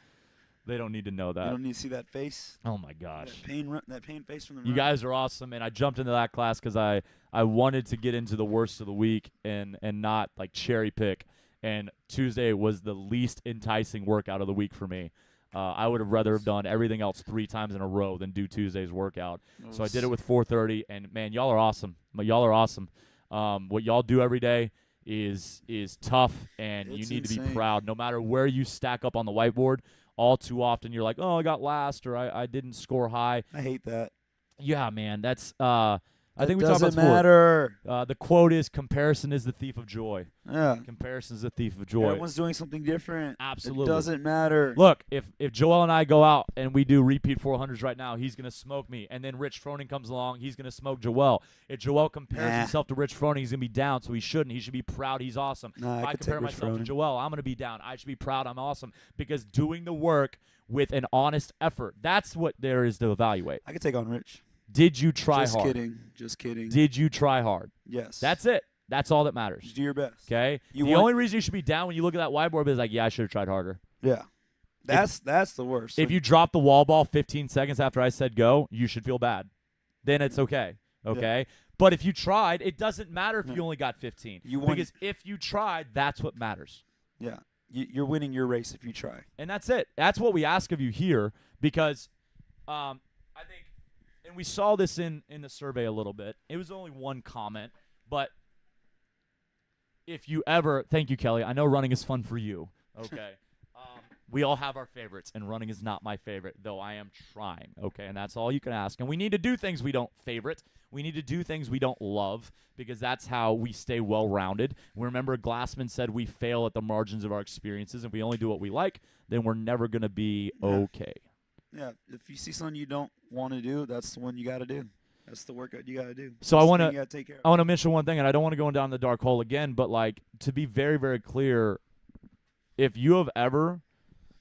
know You that. don't need to see that face. Oh my gosh. That pain face from the You run. guys are awesome, and I jumped into that class because I wanted to get into the worst of the week and not like cherry pick. And Tuesday was the least enticing workout of the week for me. I would have rather have done everything else 3 times in a row than do Tuesday's workout. So I did it with 4:30, and man, y'all are awesome. Y'all are awesome. What y'all do every day is tough, and It's you need to be insane. proud. No matter where you stack up on the whiteboard, all too often you're like, oh, I got last, or I didn't score high. I hate that. Yeah, man, that's I think we It talked about doesn't this before. matter. The quote is, comparison is the thief of joy. Yeah. Comparison is the thief of joy. Everyone's doing something different. Absolutely. It doesn't matter. Look, if Joel and I go out and we do repeat 400s right now, he's going to smoke me. And then Rich Froning comes along, he's going to smoke Joel. If Joel compares Nah. himself to Rich Froning, he's going to be down, so he shouldn't. He should be proud. He's awesome. Nah, if I I could compare take Rich myself to Froning. Joel, I'm going to be down. I should be proud. I'm awesome. Because doing the work with an honest effort, that's what there is to evaluate. I could take on Rich. Did you try Just hard? kidding. Just kidding. Did you try hard? Yes. That's it. That's all that matters. Just do your best. Okay? You The want- only reason you should be down when you look at that whiteboard is like, yeah, I should have tried harder. Yeah. That's the worst. If you drop the wall ball 15 seconds after I said go, you should feel bad. Then it's okay. Okay? But if you tried, it doesn't matter if you only got 15. You want- because if you tried, that's what matters. Yeah. You're winning your race if you try. And that's it. That's what we ask of you here because I think, and we saw this in the survey a little bit. It was only one comment, but if you ever, thank you, Kelly. I know running is fun for you. Okay. We all have our favorites, and running is not my favorite, though I am trying, okay? And that's all you can ask. And we need to do things we don't favorite. We need to do things we don't love, because that's how we stay well-rounded. Remember, Glassman said we fail at the margins of our experiences. If we only do what we like, then we're never going to be okay. Yeah, if you see something you don't want to do, that's the one you got to do. That's the workout you got to do. So That's I the want thing you to gotta take care of. I want to mention one thing, and I don't want to go down the dark hole again, but like to be very, very clear, if you have ever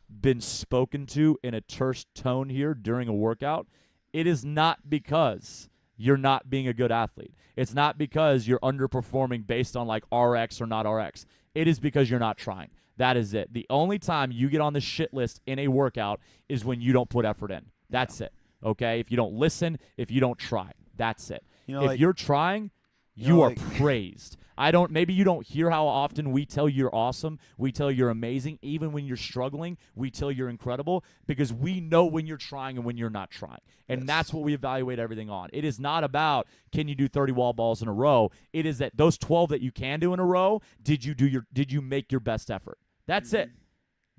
been spoken to in a terse tone here during a workout, it is not because you're not being a good athlete. It's not because you're underperforming based on like RX or not RX. It is because you're not trying. That is it. The only time you get on the shit list in a workout is when you don't put effort in. That's it. Okay? If you don't listen, if you don't try. That's it. You know, If like, you're trying, you you know, are like- praised. Maybe you don't hear how often we tell you're awesome, we tell you're amazing. Even when you're struggling, we tell you're incredible, because we know when you're trying and when you're not trying. And Yes. that's what we evaluate everything on. It is not about can you do 30 wall balls in a row. It is that those 12 that you can do in a row, did you make your best effort? That's it.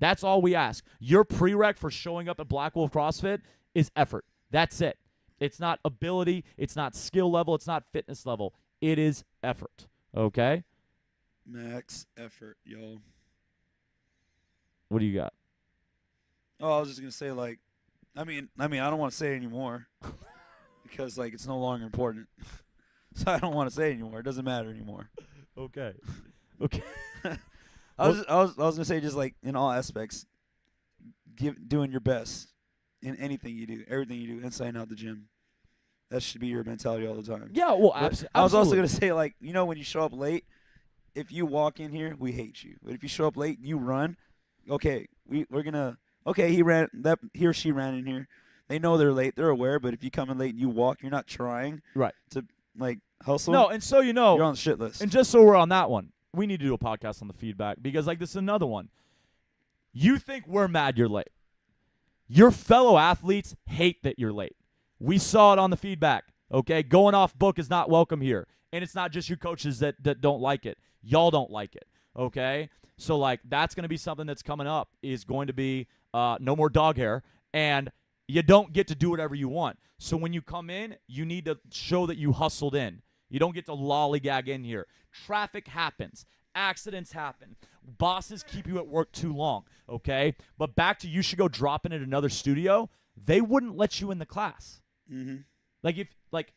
That's all we ask. Your prereq for showing up at Black Wolf CrossFit is effort. That's it. It's not ability, it's not skill level, it's not fitness level. It is effort. Okay? Max effort, yo. What do you got? Oh, I was just gonna say, like, I mean, I don't want to say it anymore because like it's no longer important. So I don't want to say it anymore. It doesn't matter anymore. Okay. Okay. I was gonna say, just like in all aspects, doing your best in anything you do, everything you do, inside and out the gym. That should be your mentality all the time. Yeah, well, But absolutely. I was also gonna say, like, you know, when you show up late, if you walk in here, we hate you. But if you show up late and you run, okay, we're gonna he or she ran in here. They know they're late, they're aware. But if you come in late and you walk, you're not trying Right. to like hustle. No, and so you know, you're on the shit list. and just so we're on that one, we need to do a podcast on the feedback, because like this is another one. You think we're mad you're late. Your fellow athletes hate that you're late. We saw it on the feedback, okay? Going off book is not welcome here. And it's not just you coaches that don't like it. Y'all don't like it, okay? So, like, that's going to be something that's coming up, is going to be no more dog hair, and you don't get to do whatever you want. So when you come in, you need to show that you hustled in. You don't get to lollygag in here. Traffic happens. Accidents happen. Bosses keep you at work too long, okay? But back to you should go drop in at another studio, they wouldn't let you in the class. Mm-hmm.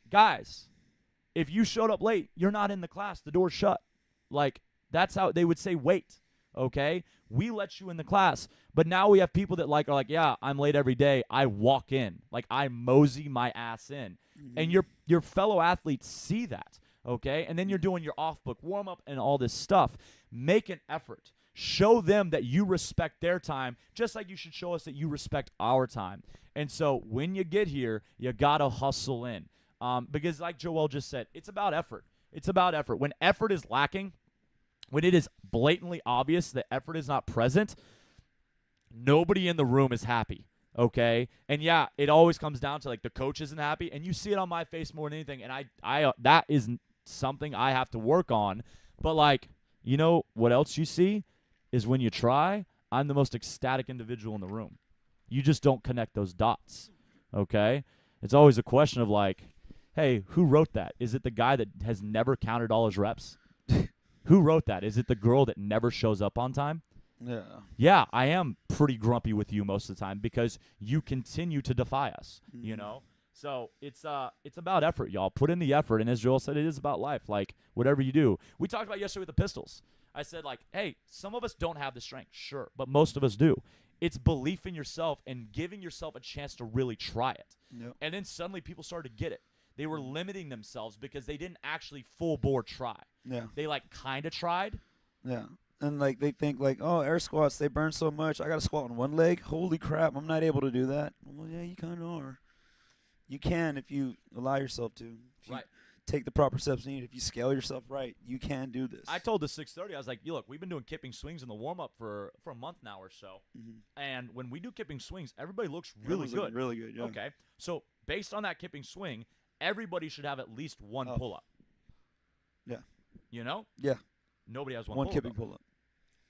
Guys, if you showed up late, you're not in the class. The door's shut. Like, that's how they would say wait, okay? We let you in the class. But now we have people that are like, yeah, I'm late every day. I walk in. Like, I mosey my ass in. Mm-hmm. And your fellow athletes see that, okay? And then you're doing your off-book warm-up and all this stuff. Make an effort. Show them that you respect their time, just like you should show us that you respect our time. And so when you get here, you got to hustle in. Because like Joel just said, it's about effort. It's about effort. When effort is lacking, when it is blatantly obvious that effort is not present, nobody in the room is happy, okay? And yeah, it always comes down to like the coach isn't happy, and you see it on my face more than anything, and I that is something I have to work on. But like, you know what else you see is when you try, I'm the most ecstatic individual in the room. You just don't connect those dots, okay? It's always a question of like, hey, who wrote that? Is it the guy that has never counted all his reps? Who wrote that? Is it the girl that never shows up on time? Yeah. Yeah, I am pretty grumpy with you most of the time because you continue to defy us, you know? So it's about effort, y'all. Put in the effort, and as Joel said, it is about life. Like, whatever you do. We talked about yesterday with the pistols. I said, like, hey, some of us don't have the strength, sure, but most of us do. It's belief in yourself and giving yourself a chance to really try it. Yep. And then suddenly people started to get it. They were limiting themselves because they didn't actually full bore try. Yeah. They, like, kind of tried. Yeah. And, like, they think, like, oh, air squats, they burn so much. I got to squat on one leg. Holy crap, I'm not able to do that. Well, yeah, you kind of are. You can if you allow yourself to. If you Right. take the proper steps needed. If you scale yourself right, you can do this. I told the 630, I was like, look, we've been doing kipping swings in the warm-up for a month now or so. Mhm. And when we do kipping swings, everybody looks really Everyone's good. looking really good, yeah. Okay. So based on that kipping swing, everybody should have at least one Oh. pull-up. Yeah. You know? Yeah. Nobody has one One pull-up. kipping pull-up.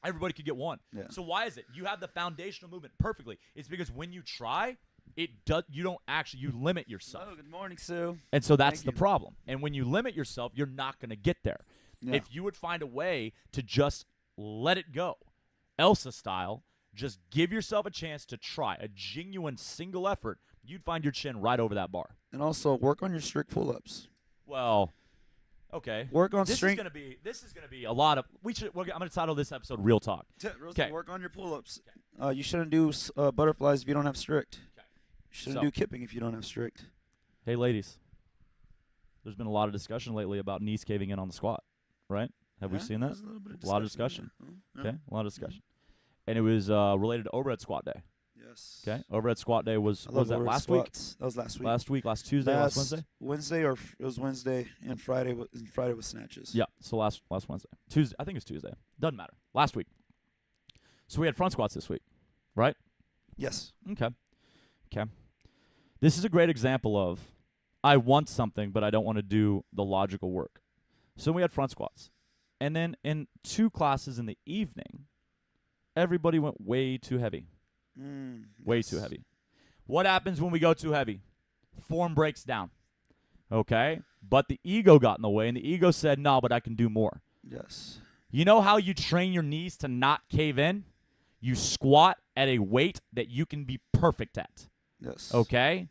Everybody could get one. Yeah. So why is it? You have the foundational movement perfectly. It's because when you try, you limit yourself. Oh, good morning, Sue. And so that's Thank the you. problem. And when you limit yourself, you're not going to get there. Yeah. If you would find a way to just let it go, Elsa style, just give yourself a chance to try a genuine single effort, you'd find your chin right over that bar. And also work on your strict pull-ups. Well, okay. Work on This strength. is gonna be a lot of. I'm gonna title this episode "Real Talk." Okay. Work on your pull-ups. You shouldn't do butterflies if you don't have strict. Okay. You shouldn't So- do kipping if you don't have strict. Hey, ladies. There's been a lot of discussion lately about knees caving in on the squat, right? Have we seen that? There's a little bit of A lot of discussion. Okay, a lot of discussion. And it was related to overhead squat day. Yes. Okay, overhead squat day was I was love that overhead last squats. That was last week. last Tuesday, last Wednesday? Wednesday, or it was Wednesday and Friday. Friday was snatches. Yeah, so last Wednesday. Tuesday, I think it's Tuesday. Doesn't matter. Last week. So we had front squats this week, right? Yes. Okay. This is a great example of I want something, but I don't want to do the logical work. So we had front squats. And then in 2 classes in the evening, everybody went way too heavy. Way too heavy. What happens when we go too heavy? Form breaks down. Okay? But the ego got in the way, and the ego said, no, but I can do more. Yes. You know how you train your knees to not cave in? You squat at a weight that you can be perfect at. Yes. Okay?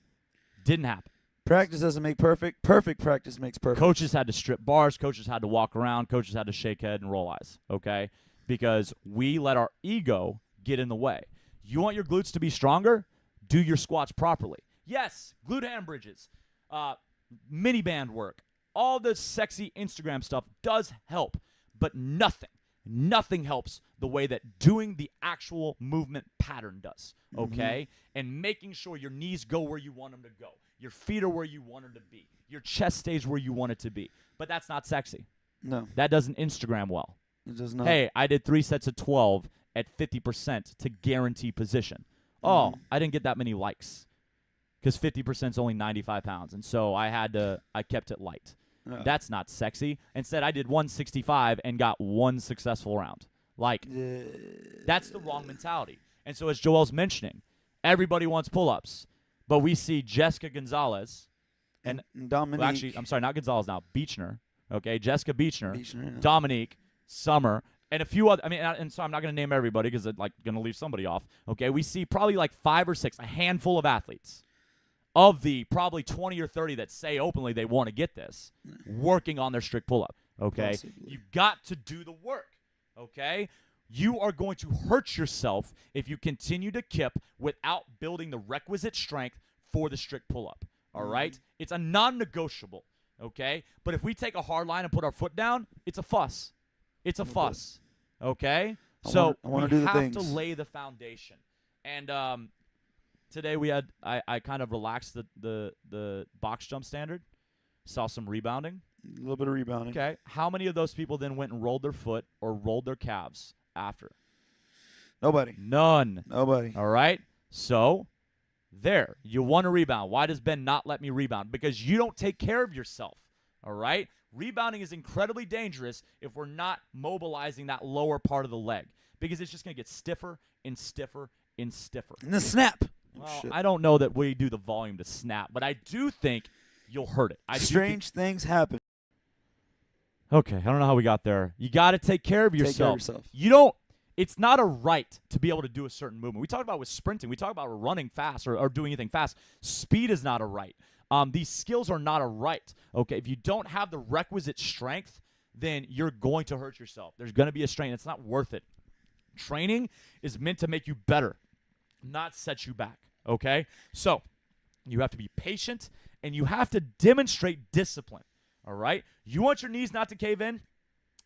Didn't happen. Practice doesn't make perfect. Perfect practice makes perfect. Coaches had to strip bars. Coaches had to walk around. Coaches had to shake head and roll eyes. Okay? Because we let our ego get in the way. You want your glutes to be stronger? Do your squats properly. Yes, glute hand bridges, mini band work, all the sexy Instagram stuff does help, but nothing helps the way that doing the actual movement pattern does, okay? And making sure your knees go where you want them to go. Your feet are where you want them to be. Your chest stays where you want it to be. But that's not sexy. No, That doesn't Instagram well. it does not. Hey, I did 3 sets of 12 at 50% to guarantee position. Oh, I didn't get that many likes because 50% is only 95 pounds. And so I kept it light. That's not sexy. Instead, I did 165 and got 1 successful round. Like, that's the wrong mentality. And so as Joel's mentioning, everybody wants pull-ups. But we see Jessica Gonzalez and Dominique. well, actually, I'm sorry, not Gonzalez now, Beechner. Okay, Jessica Beechner, Yeah. Dominique, Summer, and a few other. I mean, and so I'm not going to name everybody because I'm like going to leave somebody off. Okay, we see probably like 5 or 6, a handful of athletes of the probably 20 or 30 that say openly they want to get this, working on their strict pull-up. Okay, Possibly. you've got to do the work. Okay. You are going to hurt yourself if you continue to kip without building the requisite strength for the strict pull-up. All right? It's a non-negotiable, okay? But if we take a hard line and put our foot down, it's a fuss. It's a fuss, okay? So I wanna we do the have to things. lay the foundation. And today we had I kind of relaxed the box jump standard, saw some rebounding. A little bit of rebounding. Okay. How many of those people then went and rolled their foot or rolled their calves after? Nobody. None. Nobody. All right? So, there. You want to rebound. Why does Ben not let me rebound? Because you don't take care of yourself. All right? Rebounding is incredibly dangerous if we're not mobilizing that lower part of the leg because it's just going to get stiffer and stiffer and stiffer. And the snap. Well, I don't know that we do the volume to snap, but I do think you'll hurt it. Strange things happen. Okay, I don't know how we got there. You got to take care of yourself. Take care of yourself. You don't. It's not a right to be able to do a certain movement. We talk about with sprinting. We talk about running fast or doing anything fast. Speed is not a right. These skills are not a right. Okay, if you don't have the requisite strength, then you're going to hurt yourself. There's going to be a strain. It's not worth it. Training is meant to make you better, not set you back. Okay, so you have to be patient and you have to demonstrate discipline. All right? You want your knees not to cave in?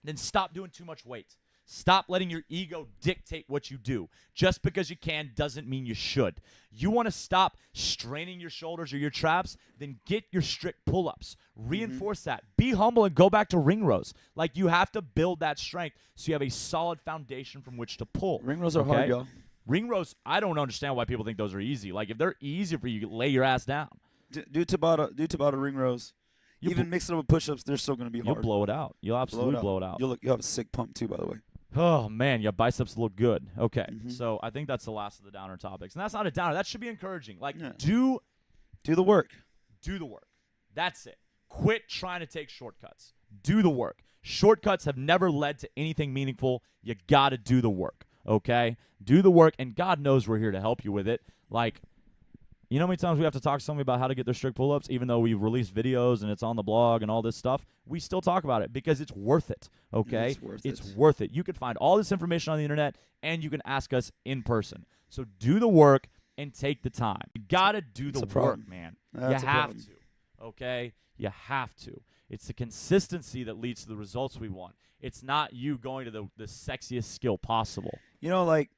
Then stop doing too much weight. Stop letting your ego dictate what you do. Just because you can doesn't mean you should. You want to stop straining your shoulders or your traps? Then get your strict pull-ups. Reinforce that. Be humble and go back to ring rows. Like, you have to build that strength so you have a solid foundation from which to pull. Ring rows are hard, y'all. Ring rows, I don't understand why people think those are easy. Like, if they're easy for you, lay your ass down. Do Tabata ring rows. Even mix it up with push-ups, they're still going to be hard. You'll blow it out. You'll absolutely blow it out. You'll have a sick pump too, by the way. Oh, man, your biceps look good. Okay, Mhm. so I think that's the last of the downer topics. And that's not a downer. That should be encouraging. Like, Yeah. do Do the work. the work. That's it. Quit trying to take shortcuts. Do the work. Shortcuts have never led to anything meaningful. You got to do the work, okay? Do the work, and God knows we're here to help you with it. Like, you know how many times we have to talk to somebody about how to get their strict pull-ups, even though we've released videos and it's on the blog and all this stuff? We still talk about it because it's worth it, okay? It's worth Worth it. You can find all this information on the internet, and you can ask us in person. So do the work and take the time. You got to do the work, man. That's You a have problem. to, okay? You have to. It's the consistency that leads to the results we want. It's not you going to the sexiest skill possible. You know, like,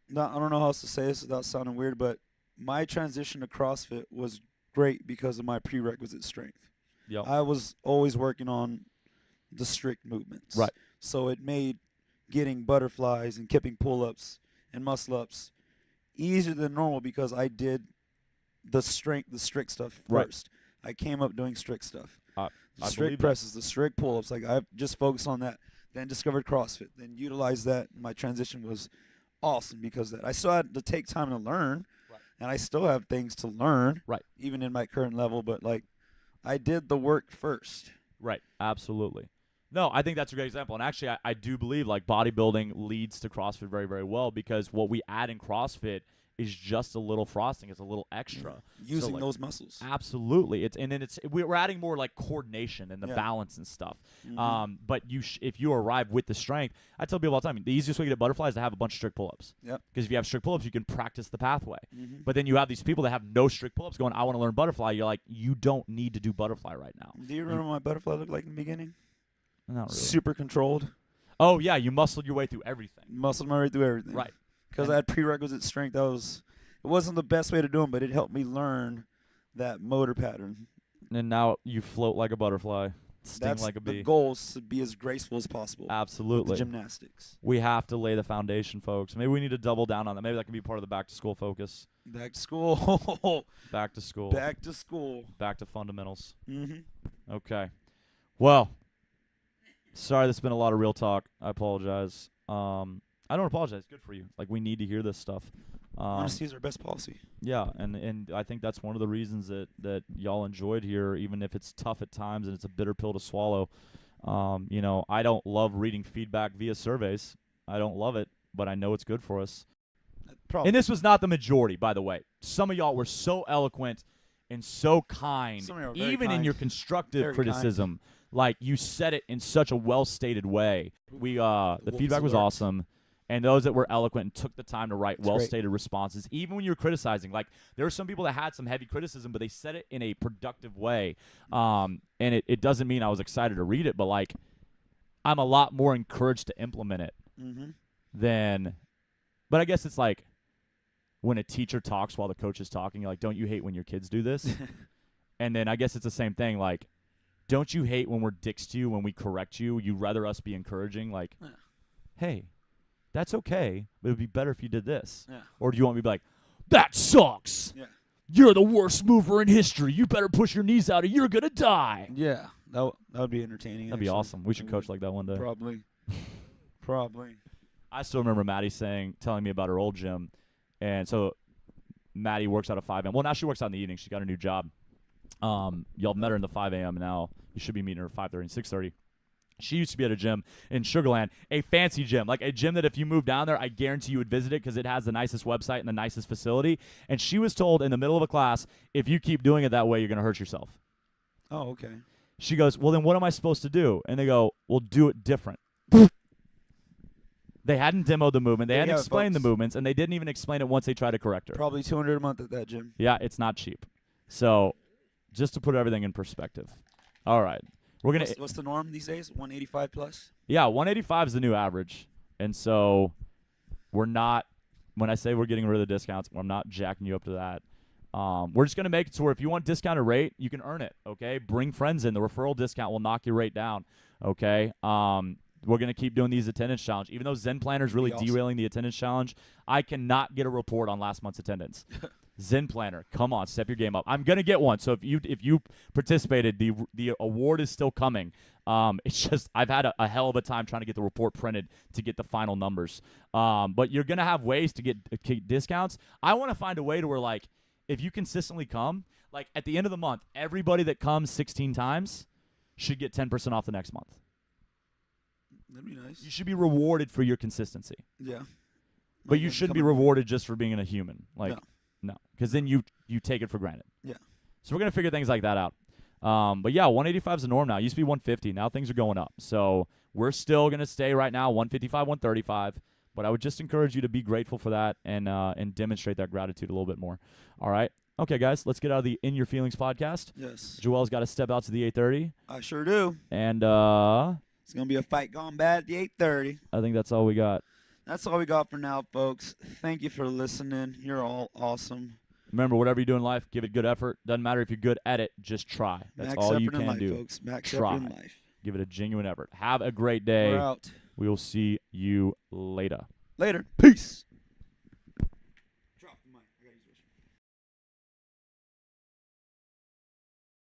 I don't know how else to say this without sounding weird, but my transition to CrossFit was great because of my prerequisite strength. Yep. I was always working on the strict movements. Right. So it made getting butterflies and kipping pull-ups and muscle-ups easier than normal because I did the strict stuff Right. first. I came up doing strict stuff. I The believe strict that. presses, the strict pull-ups. Like, I just focused on that. Then discovered CrossFit. Then utilized that. My transition was awesome because of that. I still had to take time to learn. Right. And I still have things to learn. Right. Even in my current level. But, like, I did the work first. Right. Absolutely. No, I think that's a great example. And actually, I do believe, like, bodybuilding leads to CrossFit very, very well because what we add in CrossFit is just a little frosting. It's a little extra. Using like, those muscles. Absolutely. We're adding more like coordination and the Yeah. balance and stuff. Mhm. But if you arrive with the strength, I tell people all the time, the easiest way to get butterflies is to have a bunch of strict pull-ups. Yep. Because if you have strict pull-ups, you can practice the pathway. Mhm. But then you have these people that have no strict pull-ups going, I want to learn butterfly. You're like, you don't need to do butterfly right now. Do you remember what my butterfly looked like in the beginning? Not really. Super controlled. Oh, yeah, you muscled your way through everything. Muscled my way through everything. Right. Because And- I had prerequisite strength. It wasn't the best way to do them, but it helped me learn that motor pattern. And now you float like a butterfly, sting That's like a the bee. goal, is to be as graceful as possible. With Absolutely. the gymnastics. We have to lay the foundation, folks. Maybe we need to double down on that. Maybe that can be part of the back-to-school focus. Back to school. Back to school. Back to school. Back to fundamentals. Mm-hmm. Okay. Well, sorry, there's been a lot of real talk. I apologize. I don't apologize. Good for you. Like, we need to hear this stuff. Honesty is our best policy. Yeah, and I think that's one of the reasons that y'all enjoyed here, even if it's tough at times and it's a bitter pill to swallow. You know, I don't love reading feedback via surveys. I don't love it, but I know it's good for us. Probably. And this was not the majority, by the way. Some of y'all were so eloquent and so kind, Some of you are very even in kind. your constructive Very criticism. Like, you said it in such a well-stated way. The Wolf feedback was alert. awesome. And those that were eloquent and took the time to write That's great. well-stated responses, even when you were criticizing. Like, there were some people that had some heavy criticism, but they said it in a productive way. And it doesn't mean I was excited to read it, but, like, I'm a lot more encouraged to implement it Mm-hmm. than – but I guess it's like when a teacher talks while the coach is talking, you're like, don't you hate when your kids do this? And then I guess it's the same thing. Like, don't you hate when we're dicks to you, when we correct you? You'd rather us be encouraging, like, Yeah. hey, that's okay, but it would be better if you did this. Yeah. Or do you want me to be like, that sucks. Yeah. You're the worst mover in history. You better push your knees out or you're going to die. Yeah. That would be entertaining. That'd be actually. awesome. We should It coach would. like that one day. Probably. Probably. I still remember Maddie telling me about her old gym. And so Maddie works out at 5 a.m. Well, now she works out in the evening. She got a new job. Y'all met her in the 5 a.m. now. You should be meeting her at 5:30 and 6:30. She used to be at a gym in Sugarland, a fancy gym, like a gym that if you move down there, I guarantee you would visit it because it has the nicest website and the nicest facility. And she was told in the middle of a class, if you keep doing it that way, you're going to hurt yourself. Oh, okay. She goes, well, then what am I supposed to do? And they go, well, do it different. They hadn't demoed the movement. They There hadn't you have it, explained the folks. movements, and they didn't even explain it once they tried to correct her. Probably $200 a month at that gym. Yeah, it's not cheap. So just to put everything in perspective. All right. We're going to What's the norm these days? 185 plus? Yeah, 185 is the new average. And so we're not, when I say we're getting rid of the discounts, I'm not jacking you up to that. We're just going to make it to where if you want discounted rate, you can earn it, okay? Bring friends in. The referral discount will knock your rate down, okay? We're going to keep doing these attendance challenge. Even though Zen Planner is really Be awesome. derailing the attendance challenge, I cannot get a report on last month's attendance. Zen Planner, come on, step your game up. I'm gonna get one. So if you participated, the award is still coming. It's just I've had a hell of a time trying to get the report printed to get the final numbers. But you're gonna have ways to get discounts. I want to find a way to where, like, if you consistently come, like at the end of the month, everybody that comes 16 times should get 10% off the next month. That'd be nice. You should be rewarded for your consistency. Yeah. But you shouldn't be rewarded just for being a human. Like, no, because then you take it for granted. Yeah. So we're gonna figure things like that out. But yeah, 185 is the norm now. It used to be 150. Now things are going up. So we're still gonna stay right now 155, 135. But I would just encourage you to be grateful for that and demonstrate that gratitude a little bit more. All right. Okay, guys, let's get out of the In Your Feelings podcast. Yes. Joel's got to step out to the 8:30. I sure do. And it's gonna be a fight gone bad at the 8:30. I think that's all we got. That's all we got for now, folks. Thank you for listening. You're all awesome. Remember, whatever you do in life, give it good effort. Doesn't matter if you're good at it, just try. That's all you can do. Folks. Max try. effort in life. Give it a genuine effort. Have a great day. We're out. We will see you later. Later. Peace.